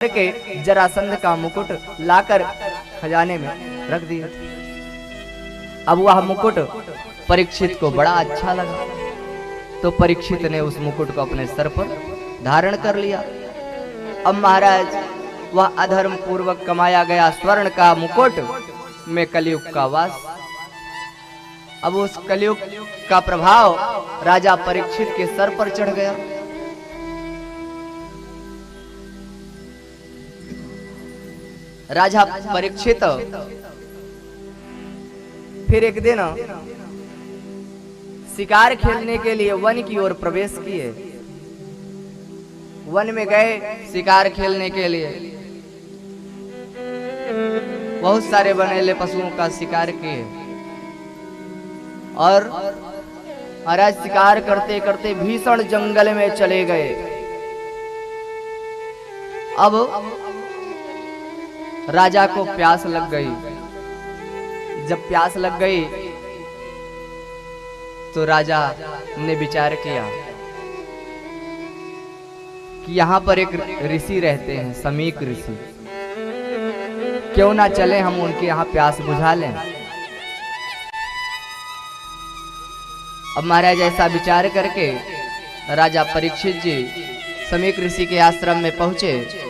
के जरासंध का मुकुट लाकर खजाने में रख दिया। अब वह मुकुट परीक्षित को बड़ा अच्छा लगा, तो परीक्षित ने उस मुकुट को अपने सर पर धारण कर लिया। अब महाराज वह अधर्म पूर्वक कमाया गया स्वर्ण का मुकुट में कलयुग का वास, अब उस कलयुग का प्रभाव राजा परीक्षित के सर पर चढ़ गया। राजा परीक्षित फिर एक दिन शिकार खेलने के लिए वन की ओर प्रवेश किए। वन में गए शिकार खेलने के लिए, बहुत सारे बनेले पशुओं का शिकार किए और महाराज शिकार करते करते भीषण जंगल में चले गए। अब राजा को प्यास लग गई। जब प्यास लग गई तो राजा ने विचार किया कि यहाँ पर एक ऋषि रहते हैं, समीक ऋषि, क्यों ना चले हम उनके यहाँ प्यास बुझा लें। अब महाराज ऐसा विचार करके राजा परीक्षित जी समीक ऋषि के आश्रम में पहुंचे।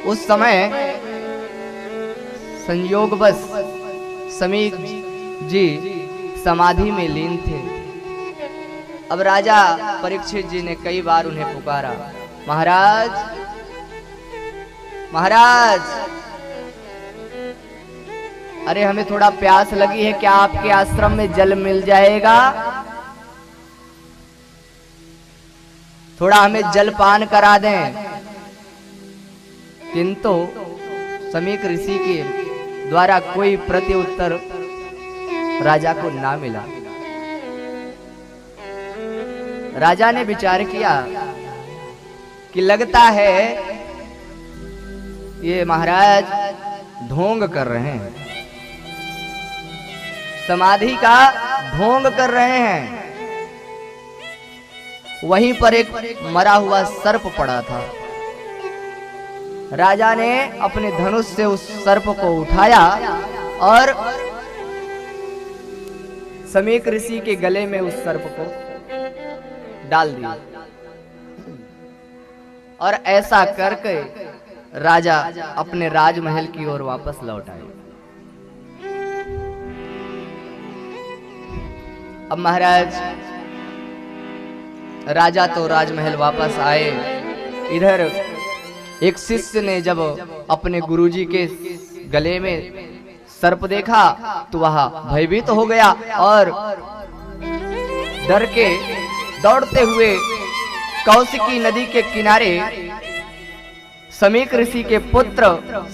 उस समय संयोगवश समीक जी समाधि में लीन थे। अब राजा परीक्षित जी ने कई बार उन्हें पुकारा, महाराज महाराज, अरे हमें थोड़ा प्यास लगी है, क्या आपके आश्रम में जल मिल जाएगा? थोड़ा हमें जल पान करा दें। किंतु समीक ऋषि के द्वारा कोई प्रति उत्तर राजा को ना मिला। राजा ने विचार किया कि लगता है ये महाराज ढोंग कर रहे हैं, समाधि का ढोंग कर रहे हैं। वहीं पर एक मरा हुआ सर्प पड़ा था। राजा ने अपने धनुष से उस सर्प को उठाया और समीक ऋषि के गले में उस सर्प को डाल दिया और ऐसा करके राजा अपने राजमहल की ओर वापस लौट आए। अब महाराज राजा तो राजमहल वापस आए। इधर एक शिष्य ने जब अपने गुरुजी के गले में सर्प देखा तो वह भयभीत हो गया और डर के दौड़ते हुए कौशिकी नदी के किनारे समीक ऋषि के पुत्र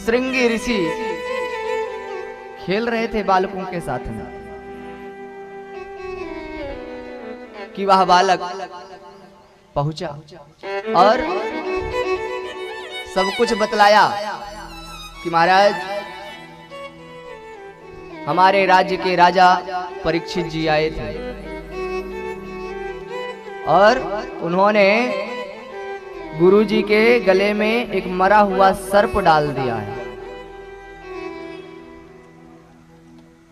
श्रृंगी ऋषि खेल रहे थे बालकों के साथ में कि वह बालक पहुंचा और सब कुछ बतलाया कि महाराज हमारे राज्य के राजा परीक्षित जी आए थे और उन्होंने गुरुजी के गले में एक मरा हुआ सर्प डाल दिया है।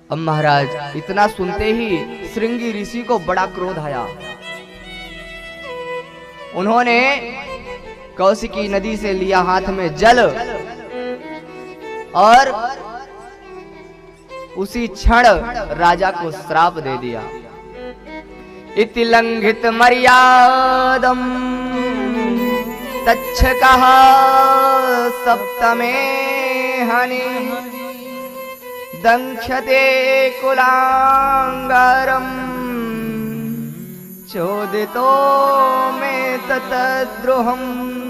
अब महाराज इतना सुनते ही श्रृंगी ऋषि को बड़ा क्रोध आया। उन्होंने कौशिकी नदी से लिया हाथ में जल और उसी क्षण राजा को श्राप दे दिया। इति लंघित मर्यादम तच्छकः सप्तमे हनि दंक्षते कुलांगरम चोदितो मे ततद्रोहम्